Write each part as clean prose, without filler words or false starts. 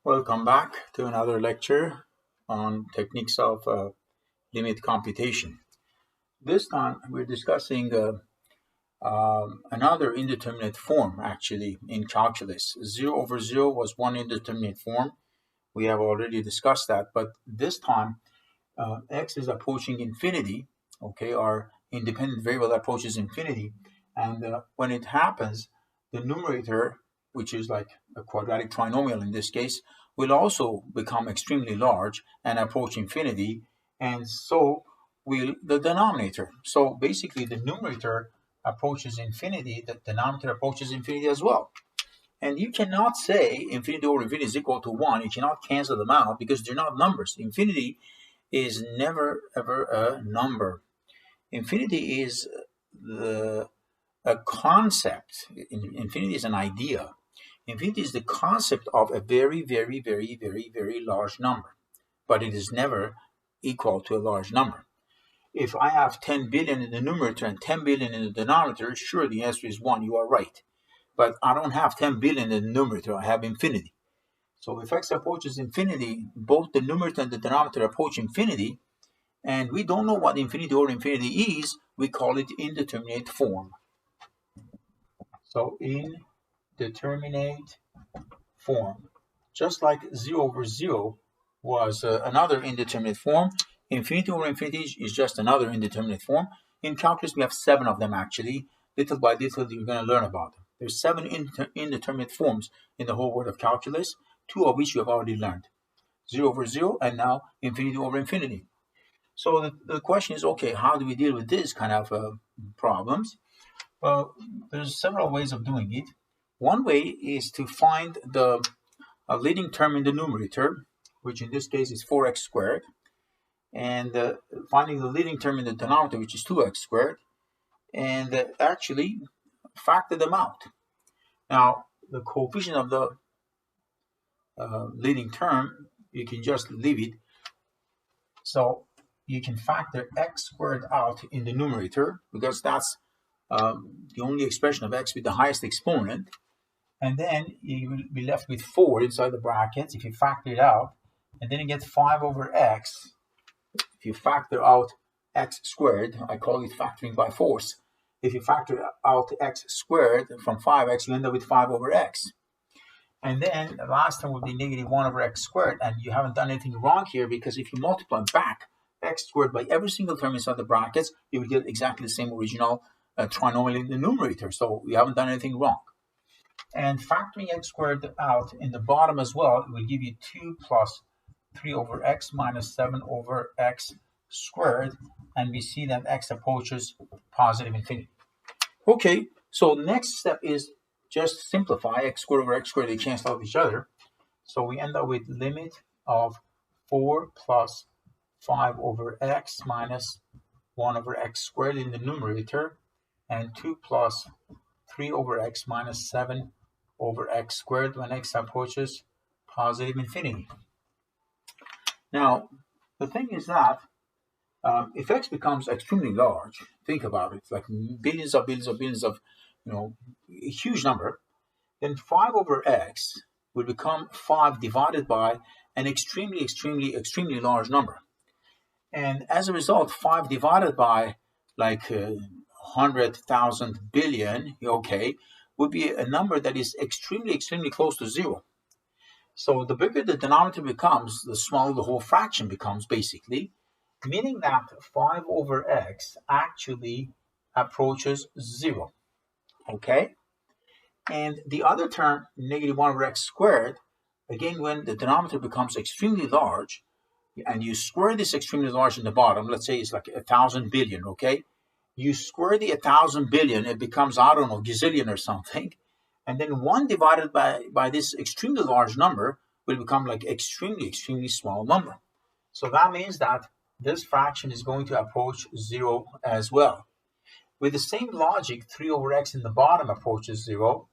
Welcome back to another lecture on techniques of limit computation. This time we're discussing another indeterminate form actually in calculus. 0 over 0 was one indeterminate form. We have already discussed that, but this time x is approaching infinity, okay, our independent variable approaches infinity, and when it happens, the numerator, which is like a quadratic trinomial in this case, will also become extremely large and approach infinity, and so will the denominator. So basically the numerator approaches infinity, the denominator approaches infinity as well. And you cannot say infinity over infinity is equal to 1. You cannot cancel them out because they're not numbers. Infinity is never ever a number. Infinity is a concept. Infinity is an idea. Infinity is the concept of a very, very, very, very, very large number, but it is never equal to a large number. If I have 10 billion in the numerator and 10 billion in the denominator, sure, the answer is 1. You are right. But I don't have 10 billion in the numerator. I have infinity. So if x approaches infinity, both the numerator and the denominator approach infinity, and we don't know what infinity over infinity is, we call it indeterminate form. So indeterminate form. Just like 0 over 0 was another indeterminate form, infinity over infinity is just another indeterminate form. In calculus, we have 7 of them actually. Little by little, you're going to learn about them. There's 7 indeterminate forms in the whole world of calculus, 2 of which you have already learned. 0 over 0 and now infinity over infinity. So the question is, okay, how do we deal with this kind of problems? Well, there's several ways of doing it. One way is to find the leading term in the numerator, which in this case is 4x squared, and finding the leading term in the denominator, which is 2x squared, and actually factor them out. Now, the coefficient of the leading term, you can just leave it. So you can factor x squared out in the numerator because that's the only expression of x with the highest exponent. And then you will be left with 4 inside the brackets if you factor it out. And then you get 5 over x. If you factor out x squared, I call it factoring by force. If you factor out x squared from 5x, you end up with 5 over x. And then the last term would be negative 1 over x squared. And you haven't done anything wrong here because if you multiply back x squared by every single term inside the brackets, you will get exactly the same original trinomial in the numerator. So you haven't done anything wrong. And factoring x squared out in the bottom as well, it will give you 2 plus 3 over x minus 7 over x squared. And we see that x approaches positive infinity. Okay, so next step is just simplify x squared over x squared. They cancel out each other. So we end up with limit of 4 plus 5 over x minus 1 over x squared in the numerator, and 2 plus 3 over x minus 7 over x squared when x approaches positive infinity. Now, the thing is that if x becomes extremely large, think about it, like billions of a huge number, then 5 over x will become 5 divided by an extremely, extremely, extremely large number. And as a result, 5 divided by like 100,000 billion, okay, would be a number that is extremely, extremely close to 0. So the bigger the denominator becomes, the smaller the whole fraction becomes, basically, meaning that 5 over x actually approaches 0, okay? And the other term, negative 1 over x squared, again, when the denominator becomes extremely large, and you square this extremely large in the bottom, let's say it's like 1,000 billion, okay? You square the 1,000 billion, it becomes, I don't know, gazillion or something. And then 1 divided by this extremely large number will become like extremely, extremely small number. So that means that this fraction is going to approach 0 as well. With the same logic, 3 over x in the bottom approaches 0.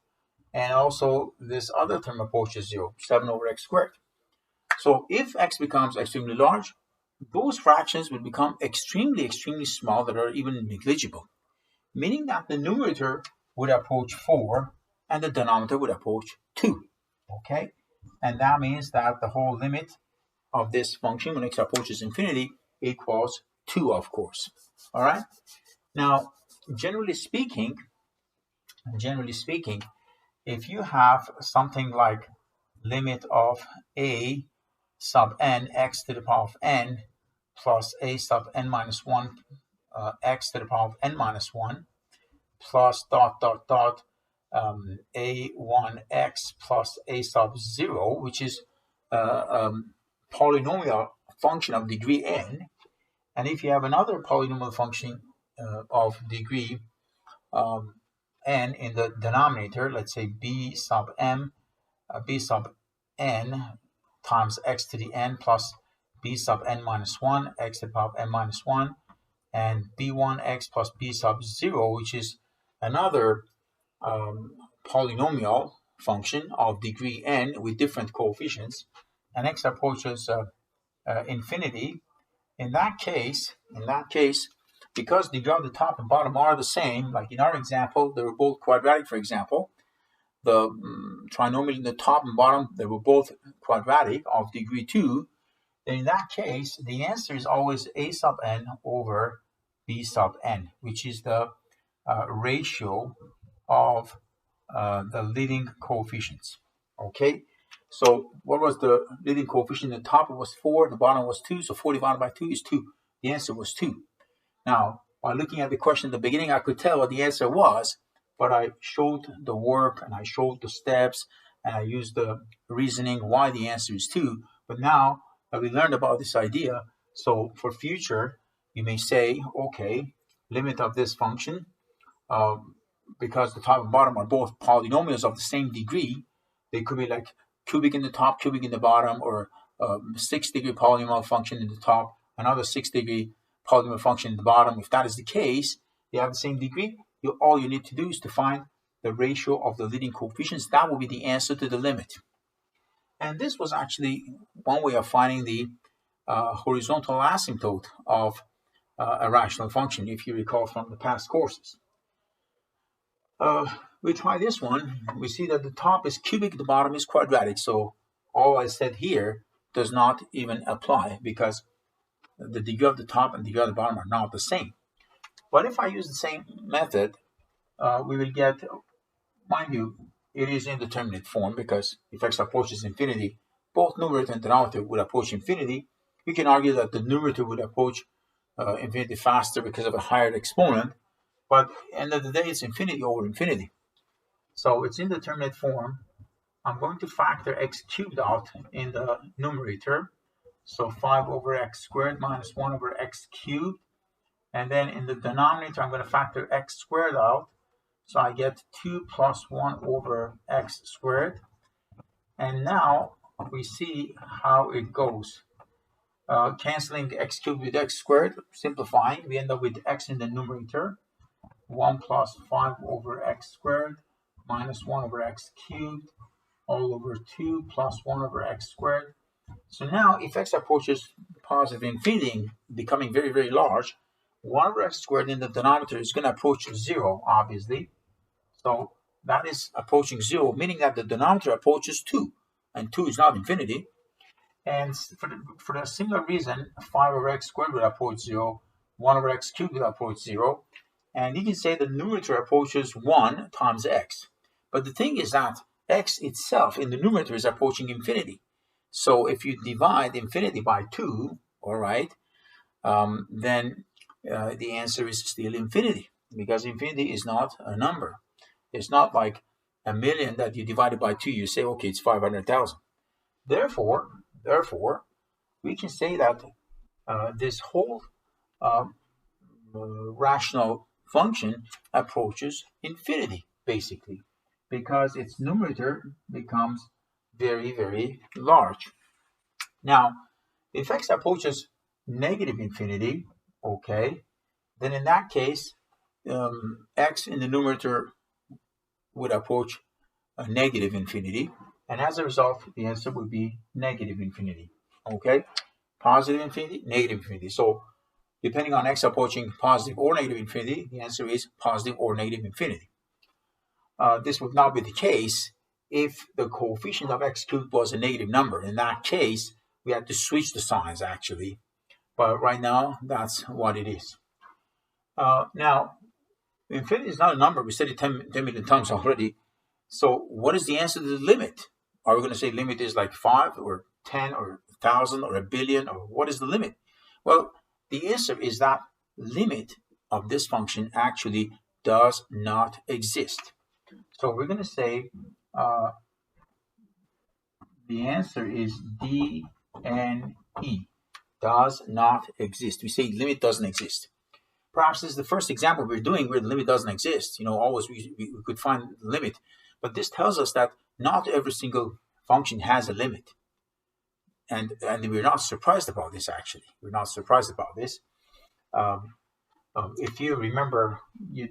And also this other term approaches 0, 7 over x squared. So if x becomes extremely large, those fractions will become extremely, extremely small that are even negligible, meaning that the numerator would approach 4 and the denominator would approach 2, okay? and that means that the whole limit of this function when x approaches infinity equals 2, of course. All right. Now, generally speaking, if you have something like limit of a sub n x to the power of n plus a sub n minus 1 x to the power of n minus 1 plus dot dot dot a1x plus a sub 0, which is a polynomial function of degree n. And if you have another polynomial function of degree n in the denominator, let's say b sub n times x to the n plus b sub n minus 1 x to the power of n minus 1, and b1x plus b sub 0, which is another polynomial function of degree n with different coefficients, and x approaches infinity. In that case, because degree of the top and bottom are the same, like in our example, they were both quadratic, for example, the trinomial in the top and bottom, they were both quadratic of degree 2, then in that case, the answer is always a sub n over b sub n, which is the ratio of the leading coefficients. Okay, so what was the leading coefficient? The top was 4, the bottom was 2, so 4 divided by 2 is 2. The answer was 2. Now, by looking at the question at the beginning, I could tell what the answer was, but I showed the work and I showed the steps and I used the reasoning why the answer is 2. But now that we learned about this idea, so for future, you may say, okay, limit of this function, because the top and bottom are both polynomials of the same degree, they could be like cubic in the top, cubic in the bottom, or 6-degree polynomial function in the top, another 6-degree polynomial function in the bottom. If that is the case, they have the same degree, all you need to do is to find the ratio of the leading coefficients. That will be the answer to the limit. And this was actually one way of finding the horizontal asymptote of a rational function, if you recall from the past courses. We try this one. We see that the top is cubic, the bottom is quadratic. So all I said here does not even apply because the degree of the top and the degree of the bottom are not the same. But if I use the same method, we will get, mind you, it is indeterminate form because if x approaches infinity, both numerator and denominator would approach infinity. You can argue that the numerator would approach infinity faster because of a higher exponent, but at the end of the day, it's infinity over infinity. So it's indeterminate form. I'm going to factor x cubed out in the numerator. So 5 over x squared minus 1 over x cubed. And then in the denominator, I'm going to factor x squared out. So I get 2 plus 1 over x squared. And now we see how it goes. Canceling x cubed with x squared, simplifying, we end up with x in the numerator. 1 plus 5 over x squared minus 1 over x cubed all over 2 plus 1 over x squared. So now if x approaches positive infinity, becoming very, very large, 1 over x squared in the denominator is going to approach 0, obviously. So that is approaching 0, meaning that the denominator approaches 2, and 2 is not infinity. And for the similar reason, 5 over x squared will approach 0, 1 over x cubed will approach 0. And you can say the numerator approaches 1 times x. But the thing is that x itself in the numerator is approaching infinity. So if you divide infinity by 2, all right, then the answer is still infinity, because infinity is not a number. It's not like a million that you divide it by 2, you say, okay, it's 500,000. Therefore, we can say that this whole rational function approaches infinity, basically, because its numerator becomes very, very large. Now, if x approaches negative infinity, okay, then in that case, x in the numerator would approach a negative infinity, and as a result, the answer would be negative infinity, okay? Positive infinity, negative infinity. So depending on x approaching positive or negative infinity, the answer is positive or negative infinity. This would not be the case if the coefficient of x cubed was a negative number. In that case, we had to switch the signs actually. But right now, that's what it is. Now, infinity is not a number. We said it 10 million times already. So what is the answer to the limit? Are we going to say limit is like 5 or 10 or 1,000 or a billion, or what is the limit? Well, the answer is that limit of this function actually does not exist. So we're going to say the answer is D and E, does not exist. We say limit doesn't exist. Perhaps this is the first example we're doing where the limit doesn't exist. Always we could find the limit. But this tells us that not every single function has a limit. And we're not surprised about this, actually. We're not surprised about this. If you remember, you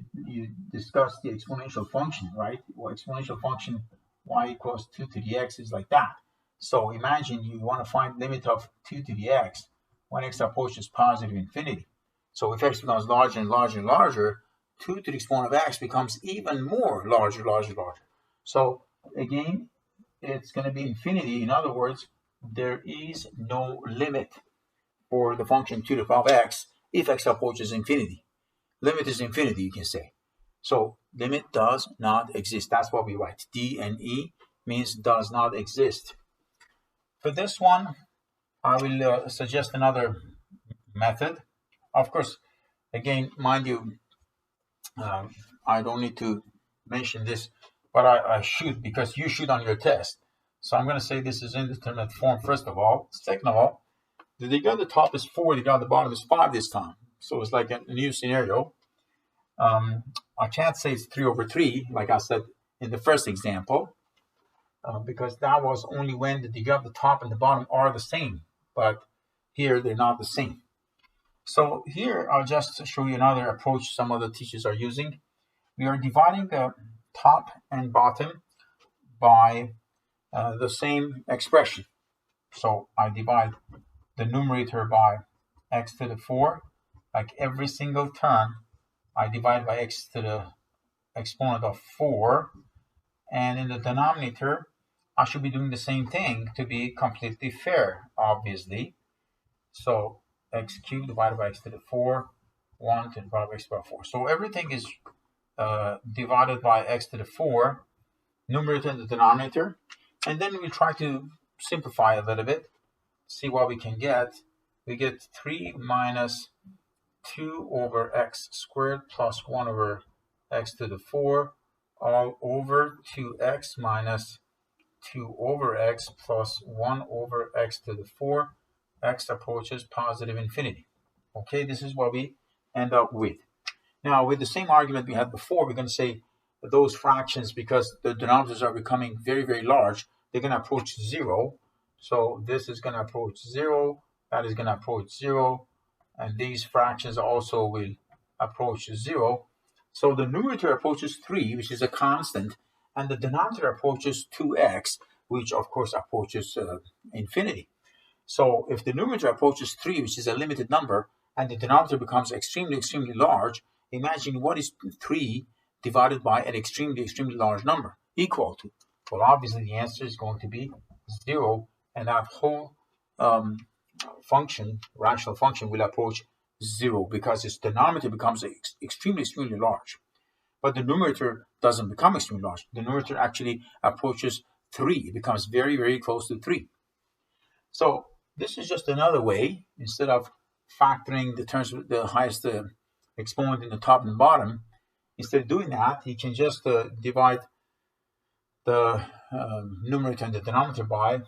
discussed the exponential function, right? Well, exponential function y equals 2 to the x is like that. So imagine you want to find limit of 2 to the x when x approaches positive infinity. So if x becomes larger and larger and larger, 2 to the exponent of x becomes even more larger. So again, it's going to be infinity. In other words, there is no limit for the function 2 to the power of x if x approaches infinity. Limit is infinity, you can say. So limit does not exist. That's what we write. D and E means does not exist. For this one, I will suggest another method. Of course, again, mind you, I don't need to mention this, but I should, because you should on your test. So I'm going to say this is indeterminate form, first of all. Second of all, the degree on the top is 4, the degree on the bottom is 5 this time. So it's like a new scenario. I can't say it's 3 over 3, like I said in the first example, because that was only when the degree of the top and the bottom are the same. But here, they're not the same. So here, I'll just show you another approach some other teachers are using. We are dividing the top and bottom by the same expression. So I divide the numerator by x to the 4. Like every single term, I divide by x to the exponent of 4. And in the denominator, I should be doing the same thing to be completely fair, obviously. So x cubed divided by x to the 4, 1 to the power of x by 4. So everything is divided by x to the 4, numerator and the denominator. And then we try to simplify a little bit, see what we can get. We get 3 minus 2 over x squared plus 1 over x to the 4 all over 2x minus 2 over x plus 1 over x to the 4. X approaches positive infinity. Okay, this is what we end up with. Now, with the same argument we had before, we're going to say that those fractions, because the denominators are becoming very, very large, they're going to approach 0. So this is going to approach 0, that is going to approach 0, and these fractions also will approach 0. So the numerator approaches 3, which is a constant, and the denominator approaches 2x, which of course approaches infinity. So if the numerator approaches 3, which is a limited number, and the denominator becomes extremely, extremely large, imagine what is 3 divided by an extremely, extremely large number equal to? Well, obviously the answer is going to be 0, and that whole function, rational function, will approach 0 because its denominator becomes extremely, extremely large. But the numerator doesn't become extremely large. The numerator actually approaches 3. It becomes very, very close to 3. So this is just another way, instead of factoring the terms with the highest exponent in the top and bottom, instead of doing that, you can just divide the numerator and the denominator by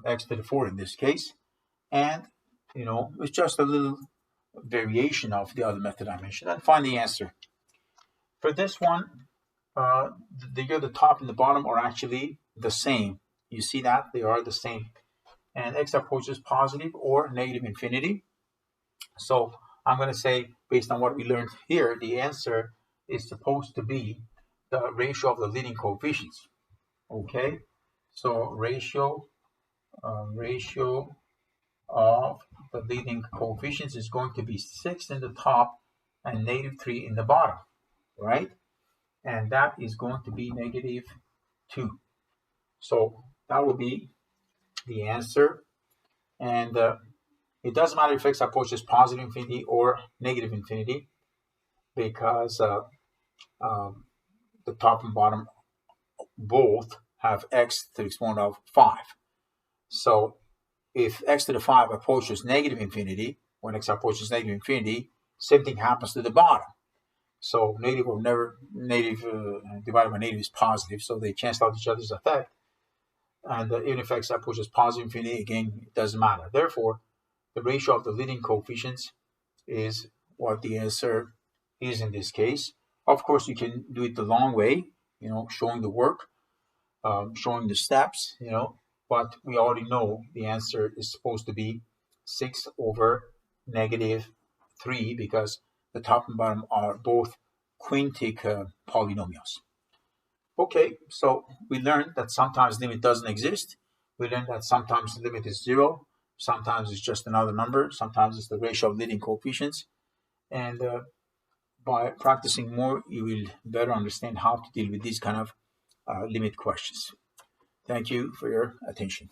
x to the 4 in this case. And, it's just a little variation of the other method I mentioned, and find the answer. For this one, the top and the bottom are actually the same. You see that? They are the same. And x approaches positive or negative infinity. So I'm going to say, based on what we learned here, the answer is supposed to be the ratio of the leading coefficients. Okay? So ratio of the leading coefficients is going to be 6 in the top and negative 3 in the bottom, right? And that is going to be negative 2. So that would be the answer. And it doesn't matter if x approaches positive infinity or negative infinity, because the top and bottom both have x to the exponent of 5. So if x to the 5 approaches negative infinity, when x approaches negative infinity, same thing happens to the bottom. So negative divided by negative is positive, so they cancel out each other's effect. And even if x approaches positive infinity, again, it doesn't matter. Therefore, the ratio of the leading coefficients is what the answer is in this case. Of course, you can do it the long way, showing the work, showing the steps, but we already know the answer is supposed to be 6 over negative 3, because the top and bottom are both quintic polynomials. Okay, so we learned that sometimes limit doesn't exist. We learned that sometimes the limit is 0, sometimes it's just another number, sometimes it's the ratio of leading coefficients. And by practicing more, you will better understand how to deal with these kind of limit questions. Thank you for your attention.